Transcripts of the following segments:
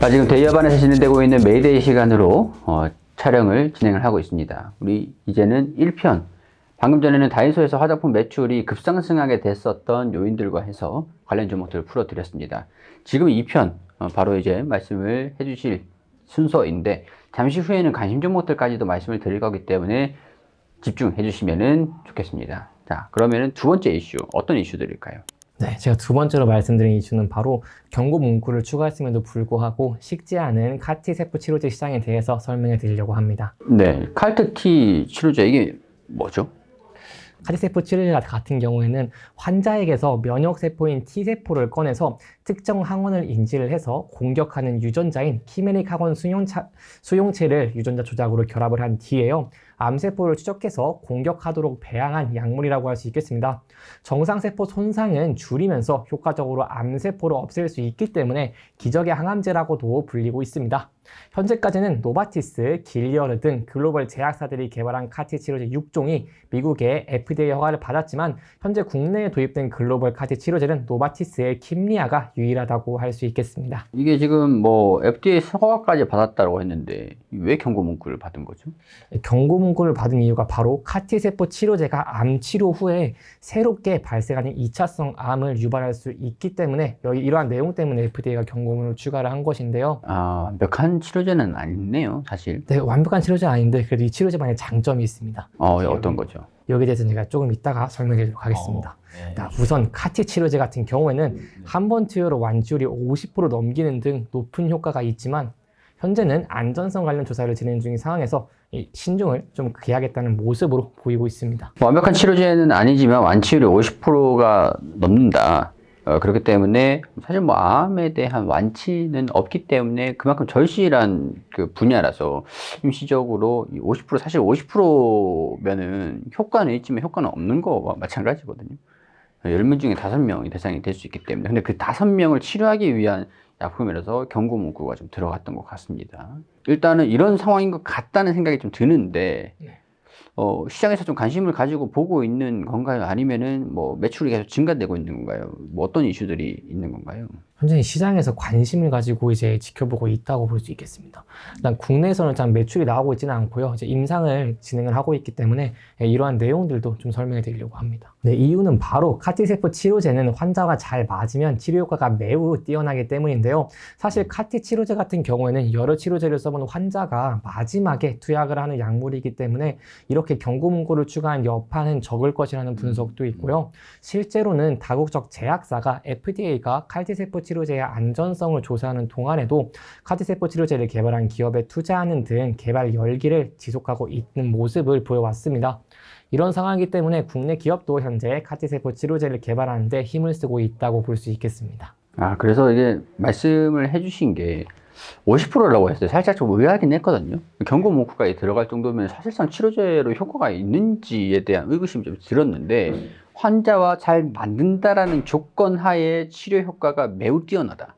자, 지금 대여반에서 진행되고 있는 메이데이 시간으로 촬영을 진행을 하고 있습니다. 우리 이제는 1편, 방금 전에는 다이소에서 화장품 매출이 급상승하게 됐었던 요인들과 해서 관련 종목들을 풀어드렸습니다. 지금 2편, 바로 이제 말씀을 해주실 순서인데, 잠시 후에는 관심 종목들까지도 말씀을 드릴 거기 때문에 집중해 주시면 좋겠습니다. 자, 그러면 두 번째 이슈, 어떤 이슈들일까요? 네, 제가 두 번째로 말씀드린 이슈는 바로 경고 문구를 추가했음에도 불구하고 식지 않은 카티 세포 치료제 시장에 대해서 설명해 드리려고 합니다. 네, 칼트티 치료제, 이게 뭐죠? 카티세포 치료제 같은 경우에는 환자에게서 면역세포인 T세포를 꺼내서 특정 항원을 인지를 해서 공격하는 유전자인 키메릭 항원 수용체를 유전자 조작으로 결합을 한 뒤에요. 암세포를 추적해서 공격하도록 배양한 약물이라고 할 수 있겠습니다. 정상세포 손상은 줄이면서 효과적으로 암세포를 없앨 수 있기 때문에 기적의 항암제라고도 불리고 있습니다. 현재까지는 노바티스, 길리어드 등 글로벌 제약사들이 개발한 카티 치료제 6종이 미국의 FDA 허가를 받았지만 현재 국내에 도입된 글로벌 카티 치료제는 노바티스의 킴리아가 유일하다고 할 수 있겠습니다. 이게 지금 FDA 허가까지 받았다고 했는데 왜 경고 문구를 받은 거죠? 경고 문구를 받은 이유가 바로 카티 세포 치료제가 암 치료 후에 새롭게 발생하는 2차성 암을 유발할 수 있기 때문에 이러한 내용 때문에 FDA가 경고문을 추가를 한 것인데요. 완벽한 치료제는 아니네요, 사실. 네, 완벽한 치료제는 아닌데 그래도 이 치료제만의 장점이 있습니다. 어떤 거죠? 여기에 대해서 제가 조금 이따가 설명해 드리도록 하겠습니다. 자, 우선 카티 치료제 같은 경우에는 한 번 투여로 완치율이 50% 넘기는 등 높은 효과가 있지만 현재는 안전성 관련 조사를 진행 중인 상황에서 이 신중을 좀 기하겠다는 모습으로 보이고 있습니다. 완벽한 치료제는 아니지만 완치율이 50%가 넘는다. 그렇기 때문에 사실 암에 대한 완치는 없기 때문에 그만큼 절실한 그 분야라서 임시적으로 50% 사실 50%면은 효과는 있지만 효과는 없는 거와 마찬가지거든요. 10명 중에 5명이 대상이 될 수 있기 때문에. 근데 그 5명을 치료하기 위한 약품이라서 경고 문구가 좀 들어갔던 것 같습니다. 일단은 이런 상황인 것 같다는 생각이 좀 드는데, 시장에서 좀 관심을 가지고 보고 있는 건가요? 아니면은 매출이 계속 증가되고 있는 건가요? 어떤 이슈들이 있는 건가요? 현재 시장에서 관심을 가지고 이제 지켜보고 있다고 볼 수 있겠습니다. 일단 국내에서는 참 매출이 나오고 있지는 않고요. 이제 임상을 진행을 하고 있기 때문에 이러한 내용들도 좀 설명해 드리려고 합니다. 네, 이유는 바로 카티세포 치료제는 환자가 잘 맞으면 치료 효과가 매우 뛰어나기 때문인데요. 사실 카티 치료제 같은 경우에는 여러 치료제를 써본 환자가 마지막에 투약을 하는 약물이기 때문에 이렇게 경고 문구를 추가한 여파는 적을 것이라는 분석도 있고요. 실제로는 다국적 제약사가 FDA가 카티세포 치료제의 안전성을 조사하는 동안에도 카티세포 치료제를 개발한 기업에 투자하는 등 개발 열기를 지속하고 있는 모습을 보여왔습니다. 이런 상황이기 때문에 국내 기업도 현재 카티세포 치료제를 개발하는 데 힘을 쓰고 있다고 볼 수 있겠습니다. 그래서 이게 말씀을 해주신 게 50%라고 했어요. 살짝 좀 의아하긴 했거든요. 경고 문구가 들어갈 정도면 사실상 치료제로 효과가 있는지에 대한 의구심이 좀 들었는데, 환자와 잘 맞는다라는 조건 하에 치료 효과가 매우 뛰어나다.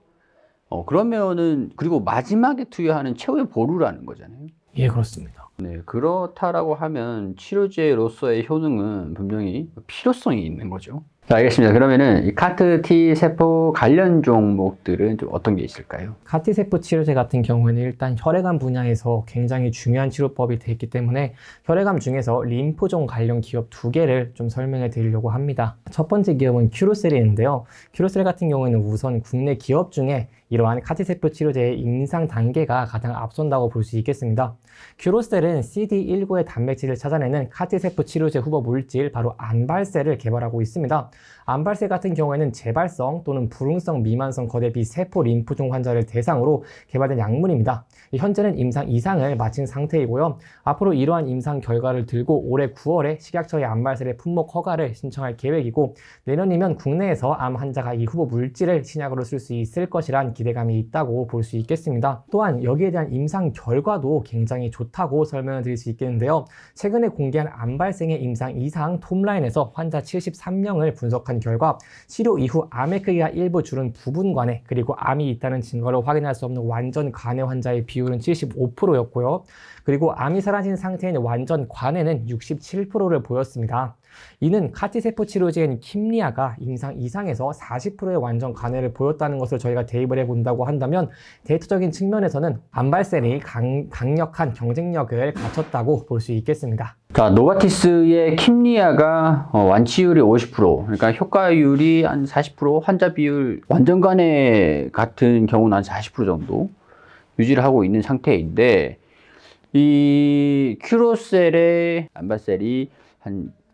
그러면은, 그리고 마지막에 투여하는 최후의 보루라는 거잖아요. 예, 그렇습니다. 네, 그렇다라고 하면 치료제로서의 효능은 분명히 필요성이 있는 거죠. 자, 알겠습니다. 그러면은 이 카티 세포 관련 종목들은 좀 어떤 게 있을까요? 카티세포 치료제 같은 경우에는 일단 혈액암 분야에서 굉장히 중요한 치료법이 되어 있기 때문에 혈액암 중에서 림프종 관련 기업 2개를 좀 설명해 드리려고 합니다. 첫 번째 기업은 큐로셀인데요. 큐로셀 같은 경우에는 우선 국내 기업 중에 이러한 카티세포 치료제의 임상 단계가 가장 앞선다고 볼 수 있겠습니다. 큐로셀은 CD19의 단백질을 찾아내는 카티세포 치료제 후보 물질 바로 안발셀을 개발하고 있습니다. 안발셀 같은 경우에는 재발성 또는 불응성 미만성 거대비 세포 림프종 환자를 대상으로 개발된 약물입니다. 현재는 임상 2상을 마친 상태이고요. 앞으로 이러한 임상 결과를 들고 올해 9월에 식약처의 안발셀의 품목 허가를 신청할 계획이고, 내년이면 국내에서 암 환자가 이 후보 물질을 신약으로 쓸 수 있을 것이란 기대감이 있다고 볼 수 있겠습니다. 또한 여기에 대한 임상 결과도 굉장히 좋다고 설명을 드릴 수 있겠는데요. 최근에 공개한 안발생의 임상 2상 톱라인에서 환자 73명을 분석한 결과 치료 이후 암의 크기가 일부 줄은 부분관해, 그리고 암이 있다는 증거를 확인할 수 없는 완전 관해 환자의 비율은 75%였고요. 그리고 암이 사라진 상태인 완전 관해는 67%를 보였습니다. 이는 카티세포 치료제인 킴리아가 임상 이상에서 40%의 완전 간회를 보였다는 것을 저희가 대입을 해본다고 한다면 데이터적인 측면에서는 암발셀이 강력한 경쟁력을 갖췄다고 볼 수 있겠습니다. 자, 노바티스의 킴리아가 완치율이 50%, 그러니까 효과율이 한 40%, 환자 비율, 완전 간회 같은 경우는 한 40% 정도 유지를 하고 있는 상태인데, 이 큐로셀의 암발셀이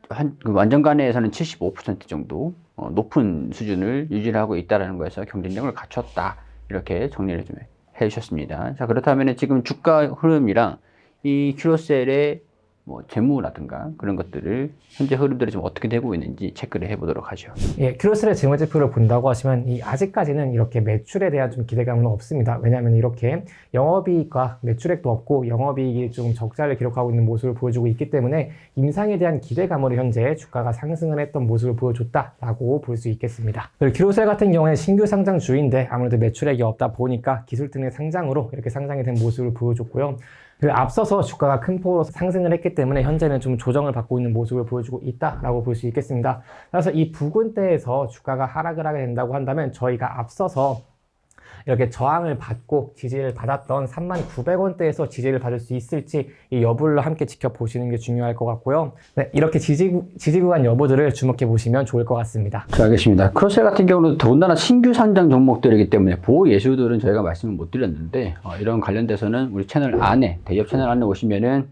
그 완전 간회에서는 75% 정도 높은 수준을 유지를 하고 있다는 거에서 경쟁력을 갖췄다. 이렇게 정리를 좀 해주셨습니다. 자, 그렇다면 지금 주가 흐름이랑 이 큐로셀의 뭐 재무라든가 그런 것들을 현재 흐름들이 좀 어떻게 되고 있는지 체크를 해보도록 하죠. 예, 큐로셀의 재무제표를 본다고 하시면 아직까지는 이렇게 매출에 대한 좀 기대감은 없습니다. 왜냐하면 이렇게 영업이익과 매출액도 없고 영업이익이 좀 적자를 기록하고 있는 모습을 보여주고 있기 때문에 임상에 대한 기대감으로 현재 주가가 상승을 했던 모습을 보여줬다라고 볼 수 있겠습니다. 그리고 큐로셀 같은 경우에 신규 상장주인데 아무래도 매출액이 없다 보니까 기술등의 상장으로 이렇게 상장이 된 모습을 보여줬고요. 그 앞서서 주가가 큰 폭으로 상승을 했기 때문에 현재는 좀 조정을 받고 있는 모습을 보여주고 있다라고 볼 수 있겠습니다. 그래서 이 부근대에서 주가가 하락을 하게 된다고 한다면 저희가 앞서서 이렇게 저항을 받고 지지를 받았던 39,900원대에서 지지를 받을 수 있을지 이 여부를 함께 지켜보시는 게 중요할 것 같고요. 네, 이렇게 지지 구간 여부들을 주목해 보시면 좋을 것 같습니다. 자, 알겠습니다. 크로셀 같은 경우는 더군다나 신규 상장 종목들이기 때문에 보호 예수들은 저희가 말씀을 못 드렸는데 이런 관련돼서는 우리 채널 안에, 대기업 채널 안에 오시면은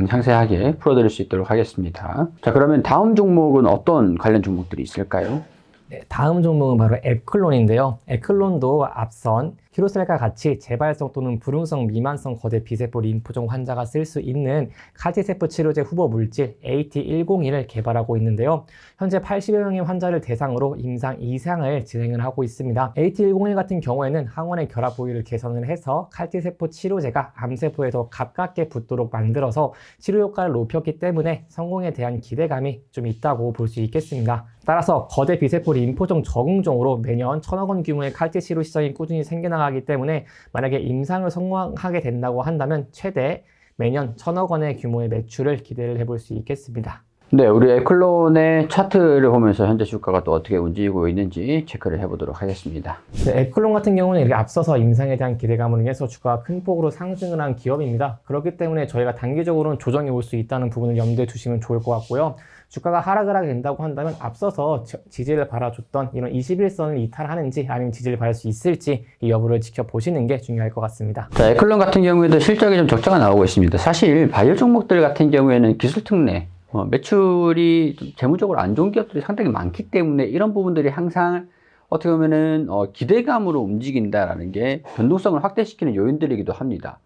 상세하게 풀어드릴 수 있도록 하겠습니다. 자, 그러면 다음 종목은 어떤 관련 종목들이 있을까요? 네, 다음 종목은 바로 에클론인데요. 에클론도 앞선 큐로셀과 같이 재발성 또는 불응성 미만성 거대 비세포 림프종 환자가 쓸 수 있는 카티세포 치료제 후보 물질 AT101을 개발하고 있는데요. 현재 80여 명의 환자를 대상으로 임상 2상을 진행을 하고 있습니다. AT101 같은 경우에는 항원의 결합 부위를 개선을 해서 카티세포 치료제가 암세포에 더 가깝게 붙도록 만들어서 치료 효과를 높였기 때문에 성공에 대한 기대감이 좀 있다고 볼 수 있겠습니다. 따라서 거대 비세포 림프종 적응종으로 매년 1,000억 원 규모의 칼퇴 치료 시장이 꾸준히 생겨나가기 때문에 만약에 임상을 성공하게 된다고 한다면 최대 매년 1,000억 원의 규모의 매출을 기대를 해볼 수 있겠습니다. 네, 우리 에클론의 차트를 보면서 현재 주가가 또 어떻게 움직이고 있는지 체크를 해보도록 하겠습니다. 네, 에클론 같은 경우는 이렇게 앞서서 임상에 대한 기대감으로 인해서 주가가 큰 폭으로 상승을 한 기업입니다. 그렇기 때문에 저희가 단기적으로는 조정이 올 수 있다는 부분을 염두에 두시면 좋을 것 같고요. 주가가 하락을 하게 된다고 한다면 앞서서 지지를 받아줬던 이런 21선을 이탈하는지 아니면 지지를 받을 수 있을지 이 여부를 지켜보시는 게 중요할 것 같습니다. 자, 에클론 같은 경우에도 실적이 좀 적자가 나오고 있습니다. 사실 바이오 종목들 같은 경우에는 기술 특례, 매출이 좀 재무적으로 안 좋은 기업들이 상당히 많기 때문에 이런 부분들이 항상 어떻게 보면은 기대감으로 움직인다라는 게 변동성을 확대시키는 요인들이기도 합니다.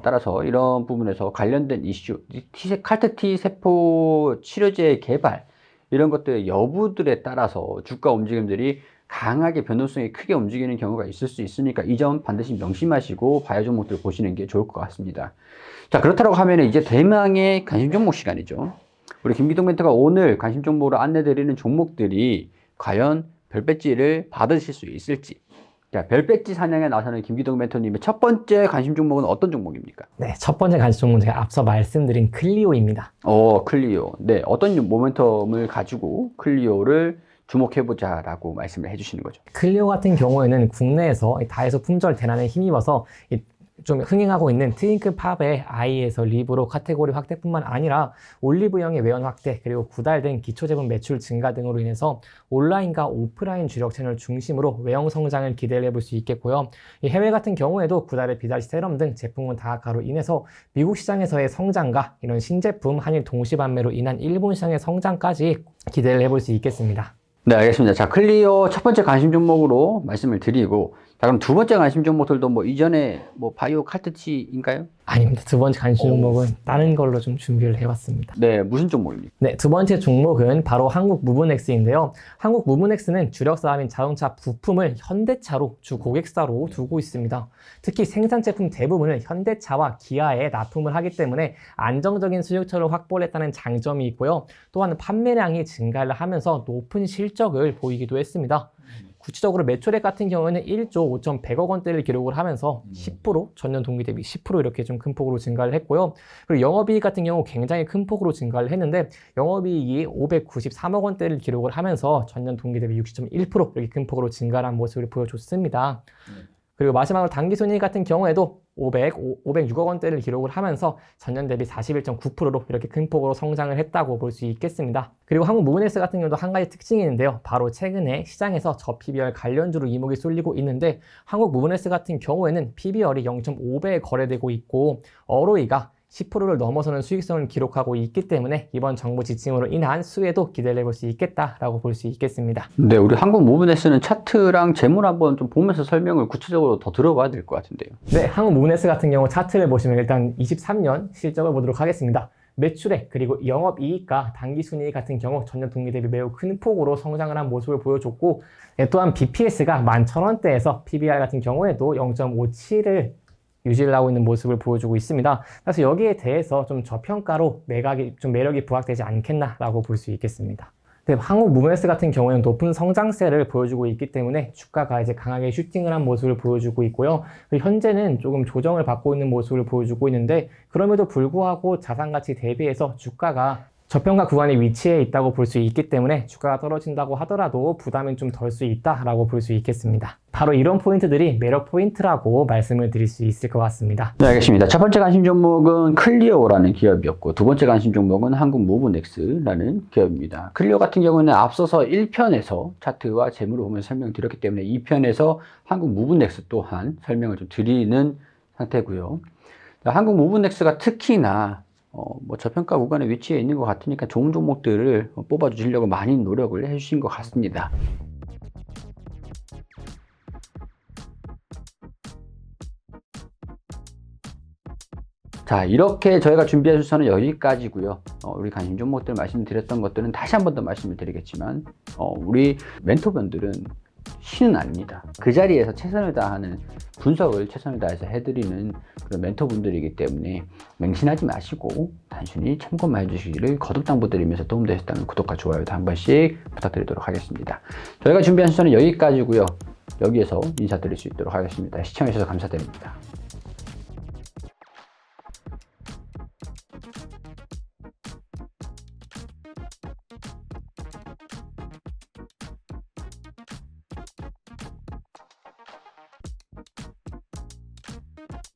따라서 이런 부분에서 관련된 이슈, 칼-T 세포 치료제 개발 이런 것들의 여부들에 따라서 주가 움직임들이 강하게 변동성이 크게 움직이는 경우가 있을 수 있으니까 이 점 반드시 명심하시고 바이오 종목들 보시는 게 좋을 것 같습니다. 자, 그렇다고 하면 이제 대망의 관심 종목 시간이죠. 우리 김기동 멘토가 오늘 관심 종목으로 안내드리는 종목들이 과연 별배지를 받으실 수 있을지. 자, 별배지 사냥에 나서는 김기동 멘토님의 첫 번째 관심 종목은 어떤 종목입니까? 네, 첫 번째 관심 종목은 제가 앞서 말씀드린 클리오입니다. 클리오. 네, 어떤 모멘텀을 가지고 클리오를 주목해보자 라고 말씀을 해주시는 거죠. 클리오 같은 경우에는 국내에서 다이소 품절 대란에 힘입어서 좀 흥행하고 있는 트윙크팝의 아이에서 리브로 카테고리 확대뿐만 아니라 올리브영의 외연 확대 그리고 구달된 기초제품 매출 증가 등으로 인해서 온라인과 오프라인 주력 채널 중심으로 외형 성장을 기대를 해볼 수 있겠고요. 이 해외 같은 경우에도 구달의 비다시 세럼 등 제품군 다각화로 인해서 미국 시장에서의 성장과 이런 신제품 한일 동시 판매로 인한 일본 시장의 성장까지 기대를 해볼 수 있겠습니다. 네, 알겠습니다. 자, 클리오 첫 번째 관심 종목으로 말씀을 드리고, 자, 그럼 두 번째 관심 종목들도 이전에 바이오 칼트치인가요? 아닙니다. 두 번째 관심 종목은 다른 걸로 좀 준비를 해봤습니다. 네, 무슨 종목입니까? 네, 두 번째 종목은 바로 한국 무브넥스인데요. 한국 무브넥스는 주력 사업인 자동차 부품을 현대차로 주 고객사로 두고 있습니다. 특히 생산 제품 대부분을 현대차와 기아에 납품을 하기 때문에 안정적인 수요처를 확보했다는 장점이 있고요. 또한 판매량이 증가를 하면서 높은 실적을 보이기도 했습니다. 구체적으로 매출액 같은 경우에는 1조 5,100억 원대를 기록을 하면서 10% 전년 동기 대비 10% 이렇게 좀 큰 폭으로 증가를 했고요. 그리고 영업이익 같은 경우 굉장히 큰 폭으로 증가를 했는데 영업이익이 593억 원대를 기록을 하면서 전년 동기 대비 60.1% 이렇게 큰 폭으로 증가한 모습을 보여줬습니다. 그리고 마지막으로 당기순이익 같은 경우에도 506억 원대를 기록을 하면서 전년 대비 41.9%로 이렇게 큰 폭으로 성장을 했다고 볼 수 있겠습니다. 그리고 한국무브넥스 같은 경우도 한 가지 특징이 있는데요. 바로 최근에 시장에서 저 PBR 관련주로 이목이 쏠리고 있는데 한국무브넥스 같은 경우에는 PBR이 0.5배에 거래되고 있고 ROE가 10%를 넘어서는 수익성을 기록하고 있기 때문에 이번 정부 지침으로 인한 수혜도 기대를 해볼 수 있겠다라고 볼 수 있겠습니다. 네, 우리 한국무브넥스는 차트랑 재물 한번 좀 보면서 설명을 구체적으로 더 들어봐야 될 것 같은데요. 네, 한국무브넥스 같은 경우 차트를 보시면 일단 23년 실적을 보도록 하겠습니다. 매출액 그리고 영업이익과 당기순이익 같은 경우 전년 동기 대비 매우 큰 폭으로 성장을 한 모습을 보여줬고 또한 BPS가 11,000원대에서 PBR 같은 경우에도 0.57을 유지를 하고 있는 모습을 보여주고 있습니다. 그래서 여기에 대해서 좀 저평가로 매각이 좀 매력이 부각되지 않겠나라고 볼 수 있겠습니다. 한국무브넥스 같은 경우에는 높은 성장세를 보여주고 있기 때문에 주가가 이제 강하게 슈팅을 한 모습을 보여주고 있고요. 현재는 조금 조정을 받고 있는 모습을 보여주고 있는데 그럼에도 불구하고 자산가치 대비해서 주가가 저평가 구간에 위치해 있다고 볼 수 있기 때문에 주가가 떨어진다고 하더라도 부담은 좀 덜 수 있다라고 볼 수 있겠습니다. 바로 이런 포인트들이 매력 포인트라고 말씀을 드릴 수 있을 것 같습니다. 네, 알겠습니다. 첫 번째 관심 종목은 클리오라는 기업이었고 두 번째 관심 종목은 한국무브넥스라는 기업입니다. 클리오 같은 경우는 앞서서 1편에서 차트와 재물을 보면서 설명드렸기 때문에 2편에서 한국무브넥스 또한 설명을 좀 드리는 상태고요. 한국무브넥스가 특히나 저평가 구간에 위치해 있는 것 같으니까 좋은 종목들을 뽑아주시려고 많이 노력을 해주신 것 같습니다. 자, 이렇게 저희가 준비한 순서는 여기까지고요. 우리 관심 종목들 말씀드렸던 것들은 다시 한 번 더 말씀을 드리겠지만 우리 멘토분들은 신은 아닙니다. 그 자리에서 최선을 다하는 분석을 최선을 다해서 해드리는 그런 멘토분들이기 때문에 맹신하지 마시고 단순히 참고만 해주시기를 거듭 당부드리면서 도움되셨다면 구독과 좋아요도 한 번씩 부탁드리도록 하겠습니다. 저희가 준비한 순서는 여기까지고요. 여기에서 인사드릴 수 있도록 하겠습니다. 시청해주셔서 감사드립니다.